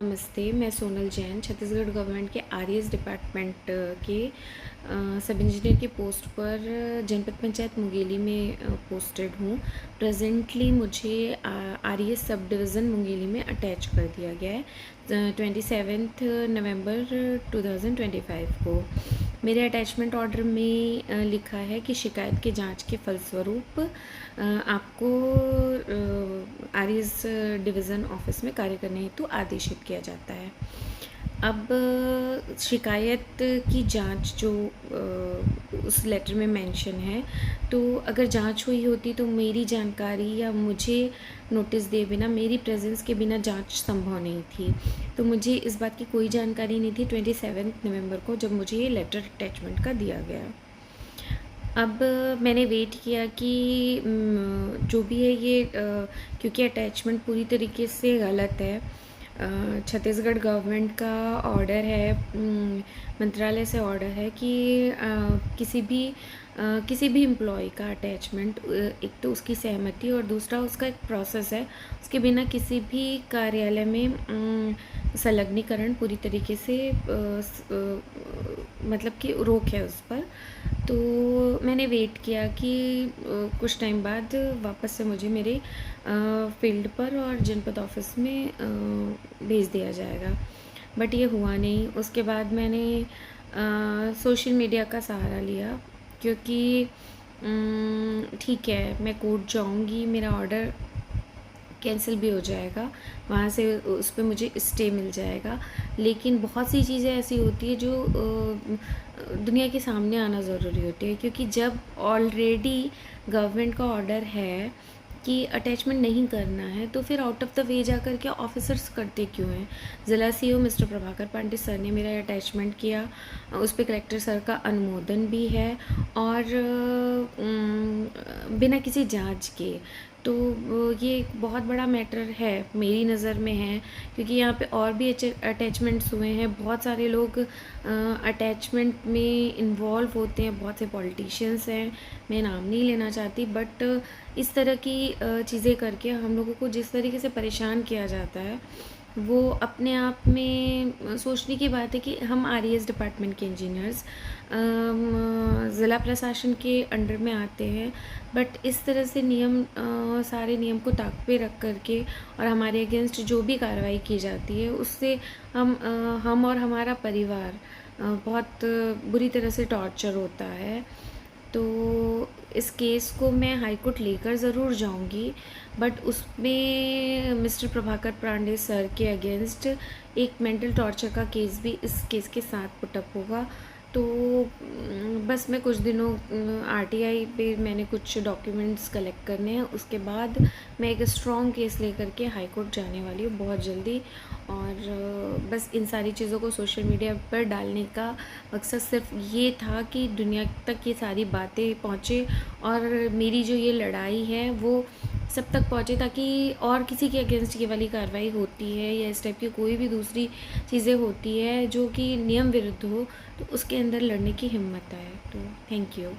नमस्ते, मैं सोनल जैन छत्तीसगढ़ गवर्नमेंट के आरईएस डिपार्टमेंट के सब इंजीनियर की पोस्ट पर जनपद पंचायत मुंगेली में पोस्टेड हूँ। प्रेजेंटली मुझे आरईएस सब डिवीज़न मुंगेली में अटैच कर दिया गया है 27 नवंबर 2025 को। मेरे अटैचमेंट ऑर्डर में लिखा है कि शिकायत के जांच के फलस्वरूप आपको आरईएस डिवीज़न ऑफिस में कार्य करने हेतु आदेशित किया जाता है। अब शिकायत की जांच जो उस लेटर में मेंशन है, तो अगर जांच हुई होती तो मेरी जानकारी या मुझे नोटिस दिए बिना, मेरी प्रेजेंस के बिना जांच संभव नहीं थी। तो मुझे इस बात की कोई जानकारी नहीं थी 27 नवंबर को, जब मुझे ये लेटर अटैचमेंट का दिया गया। अब मैंने वेट किया कि जो भी है ये क्योंकि अटैचमेंट पूरी तरीके से गलत है। छत्तीसगढ़ गवर्नमेंट का ऑर्डर है, मंत्रालय से ऑर्डर है कि किसी भी एम्प्लॉय का अटैचमेंट, एक तो उसकी सहमति और दूसरा उसका एक प्रोसेस है, उसके बिना किसी भी कार्यालय में संलग्नीकरण पूरी तरीके से मतलब कि रोक है उस पर। तो मैंने वेट किया कि कुछ टाइम बाद वापस से मुझे मेरे फील्ड पर और जनपद ऑफिस में भेज दिया जाएगा, बट ये हुआ नहीं। उसके बाद मैंने सोशल मीडिया का सहारा लिया, क्योंकि ठीक है मैं कोर्ट जाऊंगी, मेरा ऑर्डर कैंसिल भी हो जाएगा, वहाँ से उस पर मुझे स्टे मिल जाएगा, लेकिन बहुत सी चीज़ें ऐसी होती है जो दुनिया के सामने आना ज़रूरी होती है। क्योंकि जब ऑलरेडी गवर्नमेंट का ऑर्डर है कि अटैचमेंट नहीं करना है, तो फिर आउट ऑफ द वे जा कर के ऑफिसर्स करते क्यों हैं। ज़िला CO mister Prabhakar Pandey sir ने मेरा अटैचमेंट किया, उस पर कलेक्टर सर का अनुमोदन भी है, और बिना किसी जांच के। तो ये एक बहुत बड़ा मैटर है मेरी नज़र में है, क्योंकि यहाँ पे और भी अटैचमेंट्स हुए हैं, बहुत सारे लोग अटैचमेंट में इन्वॉल्व होते हैं, बहुत से पॉलिटिशियंस हैं, मैं नाम नहीं लेना चाहती, बट इस तरह की चीज़ें करके हम लोगों को जिस तरीके से परेशान किया जाता है, वो अपने आप में सोचने की बात है कि हम आरईएस डिपार्टमेंट के इंजीनियर्स ज़िला प्रशासन के अंडर में आते हैं, बट इस तरह से सारे नियम को ताक पे रख करके और हमारे अगेंस्ट जो भी कार्रवाई की जाती है, उससे हम और हमारा परिवार बहुत बुरी तरह से टॉर्चर होता है। तो इस केस को मैं हाई कोर्ट लेकर ज़रूर जाऊंगी, बट उसमें मिस्टर प्रभाकर पांडे सर के अगेंस्ट एक मेंटल टॉर्चर का केस भी इस केस के साथ पुटअप होगा। तो बस मैं कुछ दिनों आरटीआई पे मैंने कुछ डॉक्यूमेंट्स कलेक्ट करने हैं, उसके बाद मैं एक स्ट्रॉन्ग केस लेकर के हाई कोर्ट जाने वाली हूँ बहुत जल्दी। और बस इन सारी चीज़ों को सोशल मीडिया पर डालने का मकसद सिर्फ ये था कि दुनिया तक ये सारी बातें पहुँचे, और मेरी जो ये लड़ाई है वो सब तक पहुँचे, ताकि और किसी के अगेंस्ट ये वाली कार्रवाई होती है या इस टाइप की कोई भी दूसरी चीज़ें होती है जो कि नियम विरुद्ध हो, तो उसके अंदर लड़ने की हिम्मत आए। तो थैंक यू।